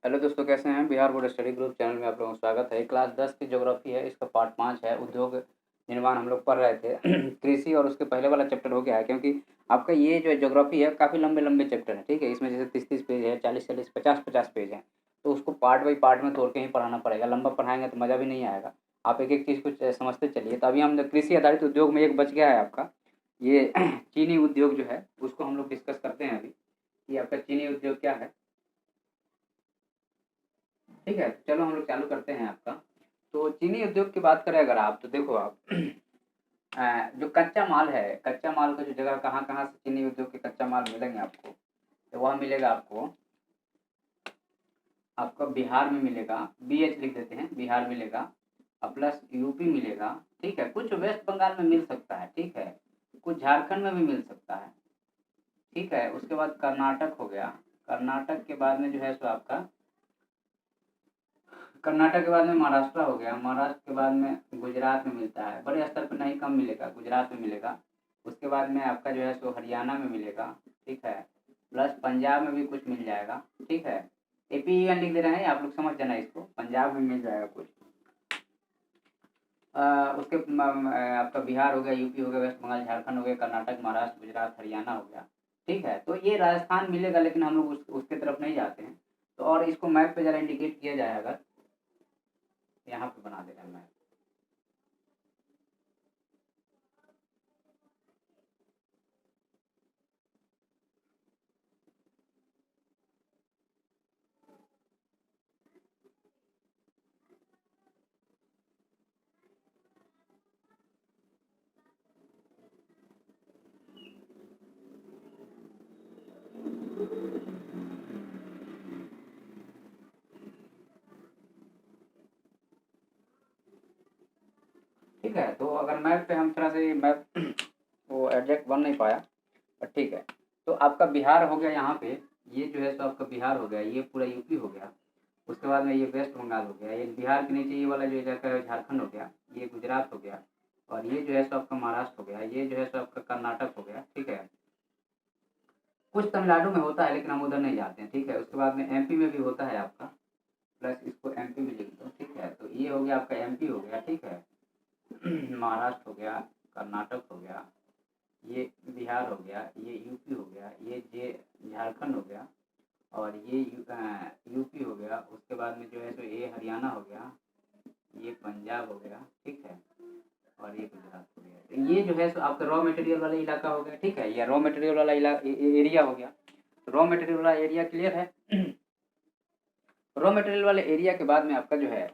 Hello दोस्तों, कैसे हैं? Bihar board study group channel में आप लोगों का स्वागत है। क्लास 10 की ज्योग्राफी है, इसका पार्ट 5 है। उद्योग निर्माण हम लोग पढ़ रहे थे। कृषि और उसके पहले वाला चैप्टर हो गया है, क्योंकि आपका ये जो ज्योग्राफी है काफ़ी लंबे लंबे चैप्टर है। ठीक है, इसमें जैसे 30-30 पेज है, 40-40, 50-50 पेज है। तो उसको पार्ट बाई पार्ट में तोड़ के ही पढ़ाना पड़ेगा। लंबा पढ़ाएंगे तो मज़ा भी नहीं आएगा। आप एक एक चीज़ को समझते चलिए। तो अभी हम कृषि आधारित उद्योग में एक बच गया है आपका, ये चीनी उद्योग जो है उसको हम लोग डिस्कस करते हैं अभी कि आपका चीनी उद्योग क्या है। ठीक है, चलो हम लोग चालू करते हैं आपका। तो चीनी उद्योग की बात करें अगर आप, तो देखो आप जो कच्चा माल है, कच्चा माल का जो जगह कहाँ कहाँ से चीनी उद्योग के कच्चा माल मिलेंगे आपको, तो वह मिलेगा आपको, आपका बिहार में मिलेगा। BH लिख देते हैं, बिहार मिलेगा और प्लस यूपी मिलेगा। ठीक है, कुछ वेस्ट बंगाल में मिल सकता है। ठीक है, कुछ झारखंड में भी मिल सकता है। ठीक है, उसके बाद कर्नाटक हो गया। कर्नाटक के बाद में जो है सो आपका, कर्नाटक के बाद में महाराष्ट्र हो गया। महाराष्ट्र के बाद में गुजरात में मिलता है, बड़े स्तर पर नहीं, कम मिलेगा, गुजरात में मिलेगा। उसके बाद में आपका जो है सो हरियाणा में मिलेगा। ठीक है, प्लस पंजाब में भी कुछ मिल जाएगा। ठीक है, APEN लिख दे रहे हैं, आप लोग समझ जाना इसको, पंजाब में मिल जाएगा कुछ। उसके आपका बिहार हो गया, यूपी हो गया, वेस्ट बंगाल, झारखंड हो गया, कर्नाटक, महाराष्ट्र, गुजरात, हरियाणा हो गया। ठीक है, तो ये राजस्थान मिलेगा, लेकिन हम लोग उसके तरफ नहीं जाते हैं। तो और इसको मैप पे ज़रा इंडिकेट किया जाए, अगर यहाँ पे बना दे रहे हैं मैप। ठीक है, तो अगर मैप पे हम थोड़ा सा मैप वो एडजस्ट बन नहीं पाया, पर ठीक है। तो आपका बिहार हो गया यहाँ पे, ये जो है सो आपका बिहार हो गया, ये पूरा यूपी हो गया। उसके बाद में ये वेस्ट बंगाल हो गया, ये बिहार के नीचे ये वाला जो इलाका है झारखंड हो गया, ये गुजरात हो गया, और ये जो है सो आपका महाराष्ट्र हो गया, ये जो है सो आपका कर्नाटक हो गया। ठीक है, कुछ तमिलनाडु में होता है, लेकिन हम उधर नहीं जाते हैं। ठीक है, उसके बाद में MP में भी होता है आपका, प्लस इसको MP भी लिख दो। ठीक है, तो ये हो गया आपका MP हो गया। ठीक है, महाराष्ट्र हो गया, कर्नाटक हो गया, ये बिहार हो गया, ये यूपी हो गया, ये झारखंड हो गया, और ये यूपी हो गया। उसके बाद में जो है तो ये हरियाणा हो गया, ये पंजाब हो गया। ठीक है, और ये गुजरात हो गया। तो ये जो है सो आपका रॉ मटेरियल वाला इलाका हो गया। ठीक है, ये रॉ मटेरियल वाला एरिया हो गया। रॉ मटेरियल वाला एरिया क्लियर है? रॉ मटेरियल वाले एरिया के बाद में आपका जो है,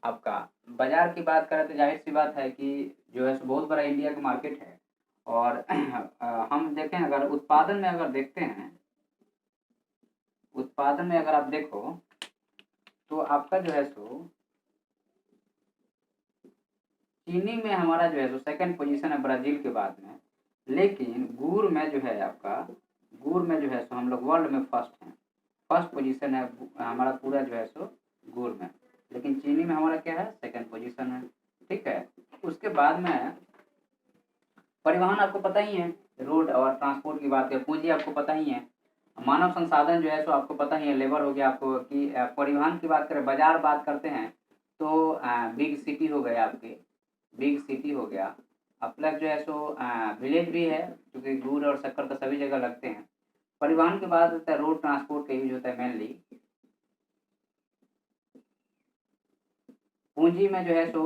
आपका बाजार की बात करें तो जाहिर सी बात है कि जो है सो बहुत बड़ा इंडिया का मार्केट है। और हम देखें, अगर उत्पादन में अगर देखते हैं, उत्पादन में अगर आप देखो, तो आपका जो है सो चीनी में हमारा जो है सो सेकंड पोजीशन है ब्राज़ील के बाद में। लेकिन गुड़ में जो है आपका, गुड़ में जो है सो हम लोग वर्ल्ड में फर्स्ट हैं। फर्स्ट पोजीशन है हमारा पूरा जो है सो गुड़ में। लेकिन चीनी में हमारा क्या है? सेकंड पोजीशन है। ठीक है, उसके बाद में परिवहन आपको पता ही है, रोड और ट्रांसपोर्ट की बात करें, पूंजी आपको पता ही है, मानव संसाधन जो है सो आपको पता ही है, लेबर हो गया आपको। कि परिवहन की बात करें, बाजार बात करते हैं, तो बिग सिटी हो गए आपके, बिग सिटी हो गया। अब प्लस जो है सो विलेज भी है, क्योंकि गुड़ और शक्कर तो सभी जगह लगते हैं। परिवहन के बाद होता है रोड ट्रांसपोर्ट का यूज होता है मेनली। पूंजी में जो है so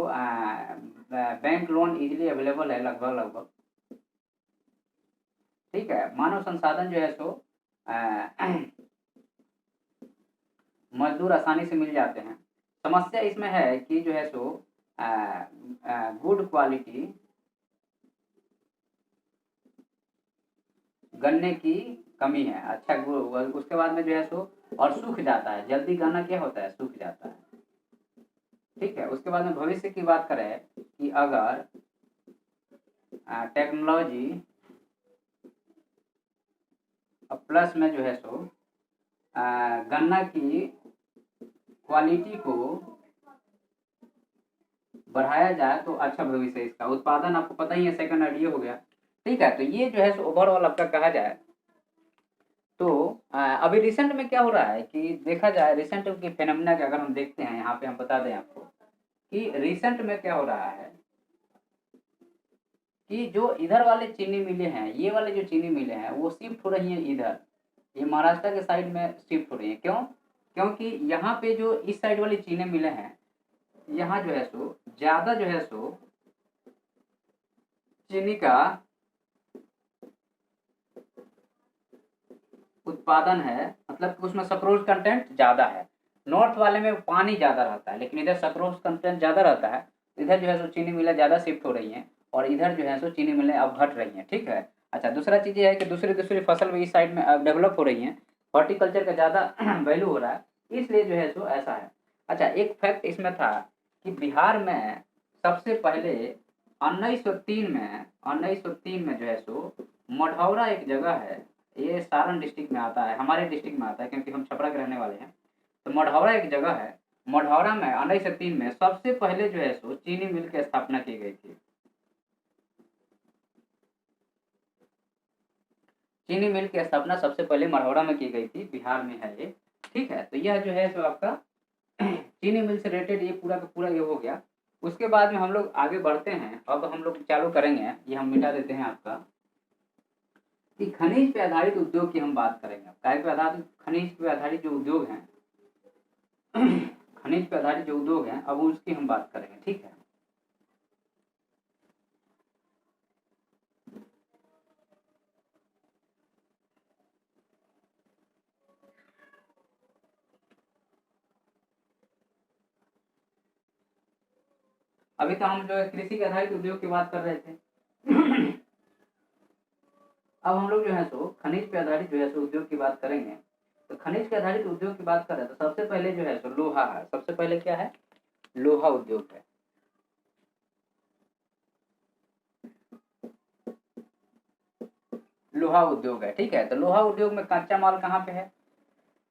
bank loan easily available है, लगभग लगभग। ठीक है, मानव संसाधन जो है सो मजदूर आसानी से मिल जाते हैं। समस्या इसमें है कि जो है सो गुड क्वालिटी गन्ने की कमी है। अच्छा गुड़, उसके बाद में जो है सो और सूख जाता है जल्दी, गन्ना क्या होता है? सूख जाता है। ठीक है, उसके बाद में भविष्य की बात करें कि अगर टेक्नोलॉजी प्लस में जो है सो गन्ना की क्वालिटी को बढ़ाया जाए तो अच्छा भविष्य है इसका। उत्पादन आपको पता ही है, सेकंड आइडिया हो गया। ठीक है, तो ये जो है सो ओवरऑल आपका कहा जाए तो अभी रिसेंट में क्या हो रहा है कि देखा जाए रिसेंट के फेनोमेना के अगर हम देखते हैं, यहाँ पे हम बता दें आपको कि रिसेंट में क्या हो रहा है कि जो इधर वाले चीनी मिलें हैं, ये वाले जो चीनी मिलें हैं वो शिफ्ट हो रही हैं इधर, ये महाराष्ट्र के साइड में शिफ्ट हो रही है। क्यों? क्योंकि यहाँ पे जो इस साइड वाली चीनी मिलें हैं, यहाँ जो है सो ज़्यादा जो है सो चीनी का उत्पादन है, मतलब कि उसमें सक्रोज कंटेंट ज़्यादा है। नॉर्थ वाले में पानी ज़्यादा रहता है, लेकिन इधर सक्रोज कंटेंट ज़्यादा रहता है। इधर जो है सो चीनी मिलें ज़्यादा शिफ्ट हो रही हैं और इधर जो है सो चीनी मिलें अब घट रही हैं। ठीक है। अच्छा, दूसरा चीज़ ये है कि दूसरी दूसरी फसल भी इस साइड में अब डेवलप हो रही हैं, हॉर्टिकल्चर का ज़्यादा वैल्यू हो रहा है, इसलिए जो है सो ऐसा है। अच्छा, एक फैक्ट इसमें था कि बिहार में सबसे पहले 1903 में जो है सो मढ़ौरा एक जगह है, ये सारण डिस्ट्रिक्ट में आता है, हमारे डिस्ट्रिक्ट में आता है क्योंकि हम छपरा के रहने वाले हैं। तो मढ़ौरा एक जगह है, मढ़ौरा में 1903 में सबसे पहले जो है सो चीनी मिल की स्थापना की गई थी। चीनी मिल की स्थापना सबसे पहले मढ़ौरा में की गई थी, बिहार में है ये। ठीक है। तो यह जो है सो आपका चीनी मिल से रिलेटेड ये पूरा का पूरा ये हो गया। उसके बाद में हम लोग आगे बढ़ते हैं। अब हम लोग चालू करेंगे, ये हम मिटा देते हैं आपका, कि खनिज पे आधारित उद्योग की हम बात करेंगे। काय पे आधारित? खनिज पे आधारित जो उद्योग हैं खनिज पे आधारित जो उद्योग हैं, अब उसकी हम बात करेंगे। ठीक है। अभी तो हम जो है कृषि के आधारित उद्योग की बात कर रहे थे। अब हम लोग जो है सो खनिज पे आधारित जो है सो उद्योग की बात करेंगे। तो खनिज पे आधारित उद्योग की बात करें तो सबसे पहले जो है सो लोहा है। सबसे पहले क्या है? लोहा उद्योग है। लोहा उद्योग है। ठीक है। तो लोहा उद्योग में कच्चा माल कहाँ पे है?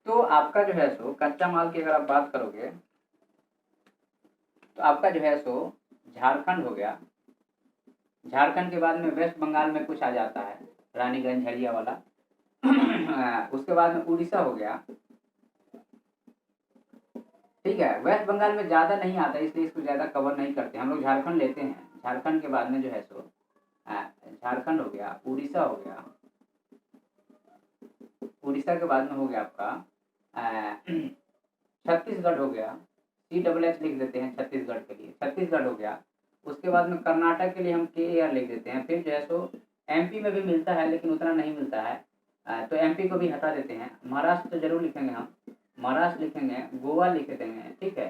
तो आपका जो है सो कच्चा माल की अगर आप बात करोगे तो आपका जो है सो झारखंड हो गया। झारखंड के बाद में वेस्ट बंगाल में कुछ आ जाता है, रानीगंज झरिया वाला। उसके बाद में उड़ीसा हो गया। ठीक है। वेस्ट बंगाल में ज़्यादा नहीं आता, इसलिए इसको ज़्यादा कवर नहीं करते हम लोग। झारखंड लेते हैं। झारखंड के बाद में जो है सो झारखंड हो गया, उड़ीसा हो गया। उड़ीसा के बाद में हो गया आपका छत्तीसगढ़ हो गया। CSS लिख देते हैं छत्तीसगढ़ के लिए, छत्तीसगढ़ हो गया। उसके बाद में कर्नाटक के लिए हम KAR लिख देते हैं। फिर जो है सो MP में भी मिलता है, लेकिन उतना नहीं मिलता है, तो MP को भी हटा देते हैं। महाराष्ट्र तो जरूर लिखेंगे हम, महाराष्ट्र लिखेंगे, गोवा लिख देंगे। ठीक है।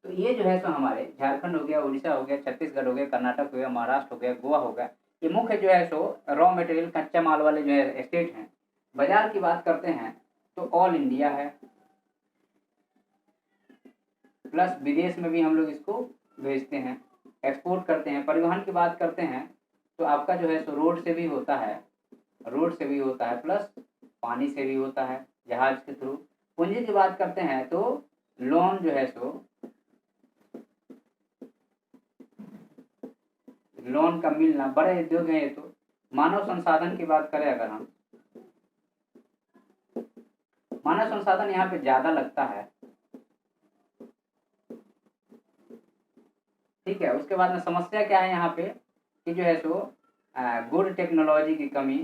तो ये जो है सो हमारे झारखंड हो गया, उड़ीसा हो गया, छत्तीसगढ़ हो गया, कर्नाटक हो गया, महाराष्ट्र हो गया, गोवा हो गया। ये मुख्य जो है सो रॉ मटेरियल कच्चा माल वाले जो है स्टेट हैं। बाजार की बात करते हैं तो ऑल इंडिया है, प्लस विदेश में भी हम लोग इसको भेजते हैं, एक्सपोर्ट करते हैं। परिवहन की बात करते हैं तो आपका जो है सो रोड से भी होता है, रोड से भी होता है, प्लस पानी से भी होता है, जहाज के थ्रू। पूंजी की बात करते हैं तो लोन जो है सो लोन का मिलना, बड़े उद्योग हैं ये तो। मानव संसाधन की बात करें अगर हम, मानव संसाधन यहाँ पे ज़्यादा लगता है। ठीक है। उसके बाद में समस्या क्या है यहाँ पे कि जो है सो गुड टेक्नोलॉजी की कमी,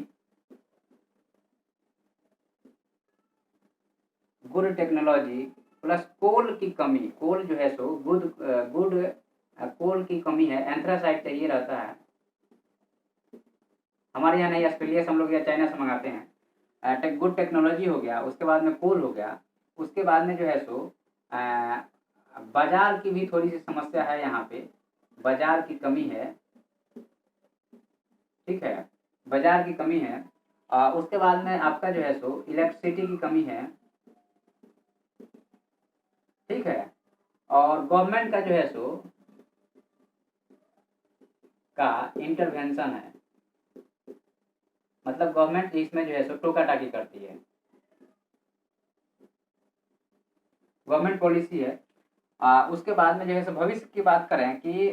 गुड टेक्नोलॉजी प्लस कोल की कमी। कोल जो है सो गुड कोल की कमी है। एंथ्रासाइट चाहिए रहता है, हमारे यहाँ नहीं, ऑस्ट्रेलिया से हम लोग या चाइना से मंगाते हैं। गुड टेक्नोलॉजी हो गया, उसके बाद में कोल हो गया। उसके बाद में जो है सो बाजार की भी थोड़ी सी समस्या है यहाँ पे, बाजार की कमी है। ठीक है। बाजार की कमी है। उसके बाद में आपका जो है सो इलेक्ट्रिसिटी की कमी है। ठीक है। और गवर्नमेंट का जो है सो का इंटरवेंशन है, मतलब गवर्नमेंट इसमें जो है सो टोका टाकी करती है, गवर्नमेंट पॉलिसी है। उसके बाद में जो है सो भविष्य की बात करें कि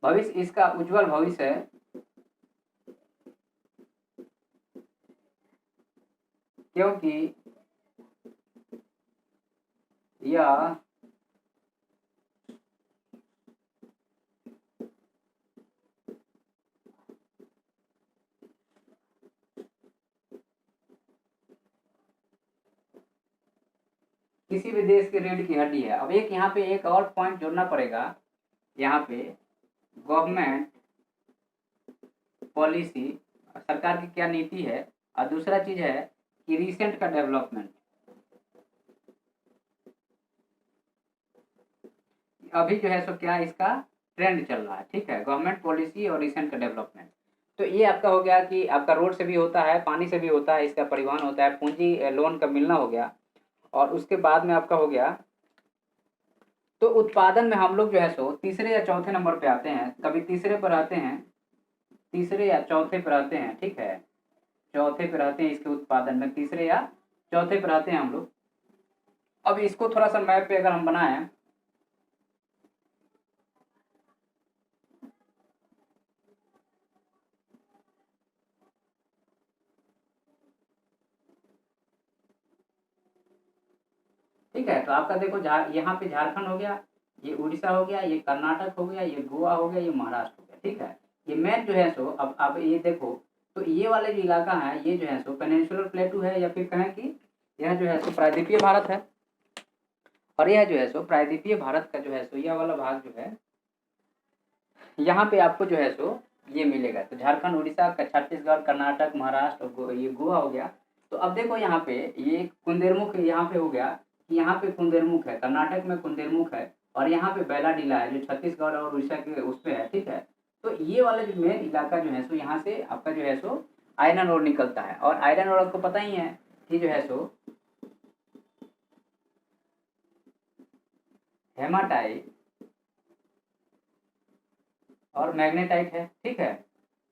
भविष्य इसका उज्जवल भविष्य है। क्योंकि यह किसी भी देश के रीढ़ की हड्डी है। अब एक यहाँ पे एक और पॉइंट जोड़ना पड़ेगा, यहाँ पे गवर्नमेंट पॉलिसी, सरकार की क्या नीति है, और दूसरा चीज है कि रिसेंट का डेवलपमेंट, अभी जो है सो क्या इसका ट्रेंड चल रहा है, ठीक है, गवर्नमेंट पॉलिसी और रिसेंट का डेवलपमेंट। तो ये आपका हो गया कि आपका रोड से भी होता है, पानी से भी होता है, इसका परिवहन होता है, पूंजी लोन का मिलना हो गया, और उसके बाद में आपका हो गया। तो उत्पादन में हम लोग जो है सो तीसरे या चौथे नंबर पे आते हैं, कभी तीसरे पर आते हैं, तीसरे या चौथे पर आते हैं, ठीक है, चौथे पर आते हैं इसके उत्पादन में, तीसरे या चौथे पर आते हैं हम लोग। अब इसको थोड़ा सा मैप पे अगर हम बनाएं, ठीक है, तो आपका देखो यहाँ पे झारखंड हो गया, ये उड़ीसा हो गया, ये कर्नाटक हो गया, ये गोवा हो गया, ये महाराष्ट्र हो गया, ठीक है। ये मैप जो है सो अब ये देखो, तो ये वाले जो इलाका है ये जो है सो पेनिनसुलर प्लेटू है, या फिर कहें कि यह जो है सो प्रायद्वीपीय भारत है, और यह जो है सो प्रायद्वीपीय भारत का जो है सो यह वाला भाग जो है, यहाँ पे आपको जो है सो ये मिलेगा। तो झारखंड, उड़ीसा, छत्तीसगढ़, कर्नाटक, महाराष्ट्र और ये गोवा हो गया। तो अब देखो यहाँ पे ये कुंदेरमुख यहाँ पे हो गया, कि यहाँ पे कुंदेरमुख है, कर्नाटक में कुंदेरमुख है, और यहाँ पे बैलाडीला है जो छत्तीसगढ़ और उड़ीसा के उस पे है, ठीक है। तो ये वाला जो मेन इलाका जो है सो यहाँ से आपका जो है सो आयरन ओर निकलता है, और आयरन ओर आपको पता ही है कि जो है सो हेमाटाइट और मैग्नेटाइट है, ठीक है,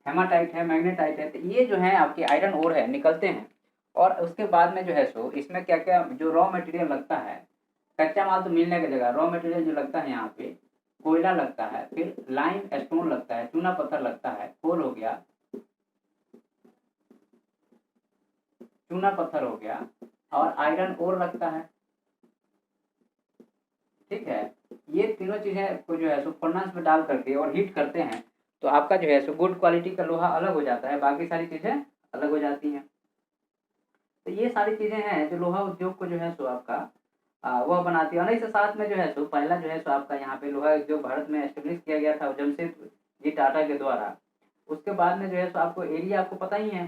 हेमाटाइट है, मैग्नेटाइट है, तो ये जो है आपके आयरन ओर है, निकलते हैं। और उसके बाद में जो है सो इसमें क्या क्या जो रॉ मटेरियल लगता है, कच्चा माल तो मिलने की जगह रॉ मटेरियल जो लगता है यहाँ पे कोयला लगता है, फिर लाइम स्टोन लगता है, चूना पत्थर लगता है, कोल हो गया, चूना पत्थर हो गया, और आयरन ओर लगता है, ठीक है। ये तीनों चीजें को जो है सो फर्नेस में डाल करके और हीट करते हैं, तो आपका जो है सो गुड क्वालिटी का लोहा अलग हो जाता है, बाकी सारी चीजें अलग हो जाती हैं। तो ये सारी चीजें हैं जो लोहा उद्योग को जो है सो आपका वह बनाती है। और इसके साथ में जो है सो पहला जो है सो आपका यहाँ पे लोहा उद्योग भारत में एस्टेब्लिश किया गया था जमशेद जी टाटा के द्वारा। उसके बाद में जो है सो आपको एरिया आपको पता ही है,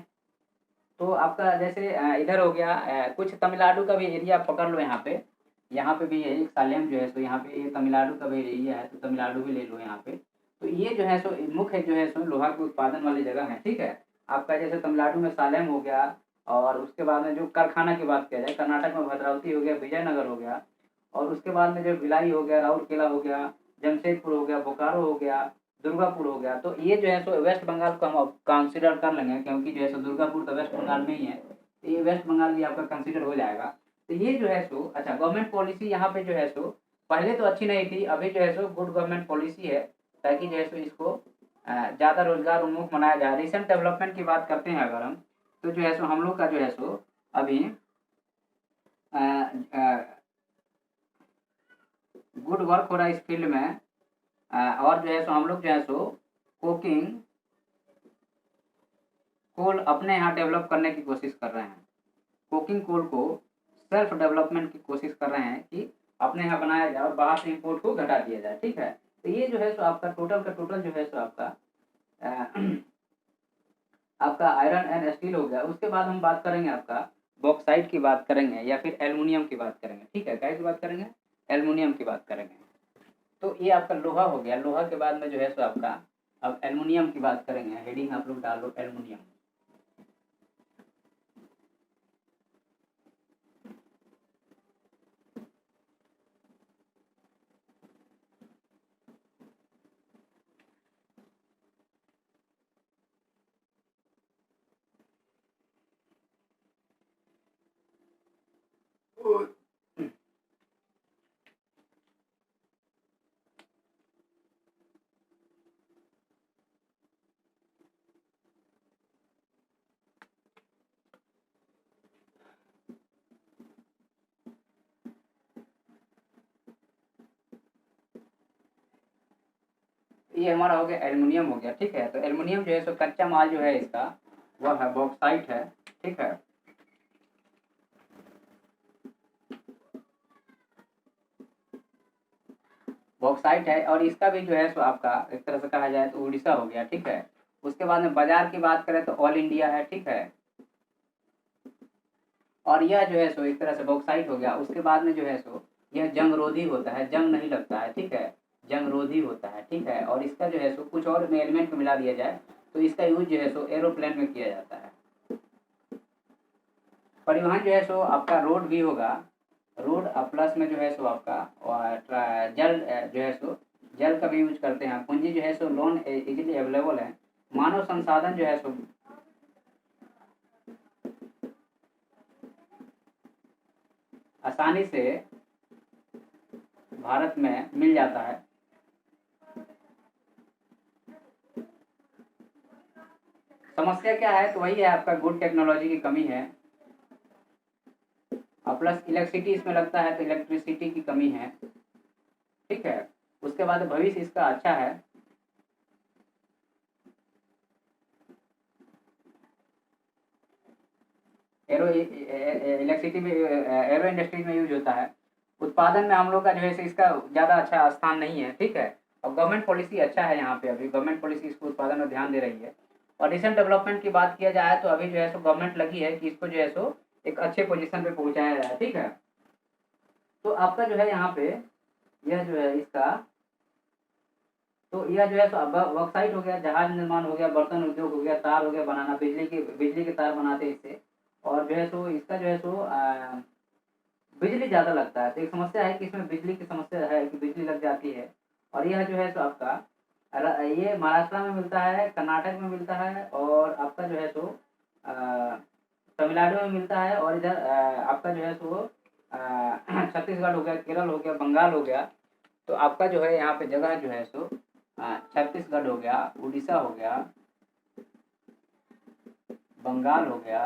तो आपका जैसे इधर हो गया, कुछ तमिलनाडु का भी एरिया पकड़ लो, यहाँ पे भी है एक सालेम जो है सो, यहाँ पे ये तमिलनाडु का भी एरिया है, तो तमिलनाडु भी ले लो यहाँ पे। तो ये जो है सो मुख्य जो है सो लोहा के उत्पादन वाली जगह है, ठीक है। आपका जैसे तमिलनाडु में सालेम हो गया, और उसके बाद में जो कारखाना की बात किया जाए, कर्नाटक में भद्रावती हो गया, विजयनगर हो गया, और उसके बाद में जो भिलाई हो गया, राउरकेला हो गया, जमशेदपुर हो गया, बोकारो हो गया, दुर्गापुर हो गया। तो ये जो है सो वेस्ट बंगाल को हम कंसिडर कर लेंगे, क्योंकि जो है सो दुर्गापुर तो वेस्ट बंगाल में ही है, तो ये वेस्ट बंगाल भी आपका कंसिडर हो जाएगा। तो ये जो है सो अच्छा गवर्नमेंट पॉलिसी यहाँ पे जो है सो पहले तो अच्छी नहीं थी, अभी जो है सो गुड गवर्नमेंट पॉलिसी है, ताकि जो है सो इसको ज़्यादा रोजगार उन्मुख बनाया जाए। रिसेंट डेवलपमेंट की बात करते हैं अगर हम, तो जो है सो हम लोग का जो है सो अभी गुड वर्क हो रहा है इस फील्ड में, और जो है सो हम लोग जो है सो कोकिंग कोल अपने यहाँ डेवलप करने की कोशिश कर रहे हैं, कोकिंग कोल को सेल्फ डेवलपमेंट की कोशिश कर रहे हैं कि अपने यहाँ बनाया जाए और बाहर से इम्पोर्ट को घटा दिया जाए, ठीक है। तो ये जो है सो आपका टोटल का टोटल जो है सो आपका आपका आयरन एंड स्टील हो गया। उसके बाद हम बात करेंगे आपका बॉक्साइट की बात करेंगे, या फिर एल्युमिनियम की बात करेंगे, ठीक है, क्या की बात करेंगे, एल्युमिनियम की बात करेंगे। तो ये आपका लोहा हो गया, लोहा के बाद में जो है सो आपका अब एल्युमिनियम की बात करेंगे, हेडिंग आप लोग डाल लो एल्युमिनियम। ये हमारा हो गया एल्युमिनियम हो गया, ठीक है। तो एल्युमिनियम जो है सो कच्चा माल जो है इसका वह है बॉक्साइट है, ठीक है। बॉक्साइट है और इसका भी जो है सो आपका एक तरह से कहा जाए तो उड़ीसा हो गया, ठीक है। उसके बाद में बाजार की बात करें तो ऑल इंडिया है, ठीक है। और यह जो है सो एक तरह से बॉक्साइट हो गया। उसके बाद में जो है सो यह जंगरोधी होता है, जंग नहीं लगता है, ठीक है, जंगरोधी होता है, ठीक है। और इसका जो है सो कुछ और में एलिमेंट को मिला दिया जाए तो इसका यूज जो है सो एरोप्लेन में किया जाता है। परिवहन जो है सो आपका रोड भी होगा, रोड प्लस में जो है सो आपका जल जो है सो जल का भी यूज करते हैं। पूंजी जो है सो लोन इजीली अवेलेबल है। मानव संसाधन जो है सो आसानी से भारत में मिल जाता है। समस्या क्या है तो वही है आपका गुड टेक्नोलॉजी की कमी है और प्लस इलेक्ट्रिसिटी इसमें लगता है तो इलेक्ट्रिसिटी की कमी है, ठीक है। उसके बाद भविष्य इसका अच्छा है। एरो इलेक्ट्रिसिटी में एरो इंडस्ट्री में यूज होता है। उत्पादन में हम लोग का जो है इसका ज़्यादा अच्छा स्थान नहीं है, ठीक है। और गवर्नमेंट पॉलिसी अच्छा है यहाँ पे, अभी गवर्नमेंट पॉलिसी इसको उत्पादन में ध्यान दे रही है। और रिसेंट डेवलपमेंट की बात किया जाए तो अभी जो है सो गवर्नमेंट लगी है कि इसको जो है सो एक अच्छे पोजीशन पे पहुँचाया जाए, ठीक है। तो आपका जो है यहाँ पे यह जो है इसका तो यह जो है सो बॉक्साइट हो गया, जहाज निर्माण हो गया, बर्तन उद्योग हो गया, तार हो गया बनाना, बिजली के तार बनाते हैं इससे। और जो है सो इसका जो है सो बिजली ज़्यादा लगता है। तो एक समस्या है कि इसमें बिजली की समस्या है कि बिजली लग जाती है। और यह जो है सो आपका ये महाराष्ट्र में मिलता है, कर्नाटक में मिलता है और आपका जो है सो तमिलनाडु में मिलता है। और इधर आपका जो है सो छत्तीसगढ़ हो गया, केरल हो गया, बंगाल हो गया। तो आपका जो है यहाँ पे जगह जो है सो छत्तीसगढ़ हो गया, उड़ीसा हो गया, बंगाल हो गया,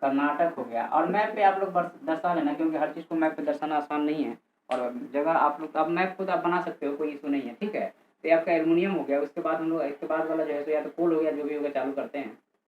कर्नाटक हो गया। और मैप पे आप लोग दर्शा लेना क्योंकि हर चीज़ को मैप पे दर्शाना आसान नहीं है। और जगह आप लोग अब मैप खुद आप बना सकते हो, कोई इशू नहीं है, ठीक है। तो ये आपका एल्युमिनियम हो गया। उसके बाद हम लोग इसके बाद वाला जो है सो या तो कोल हो गया, जो भी होगा चालू करते हैं।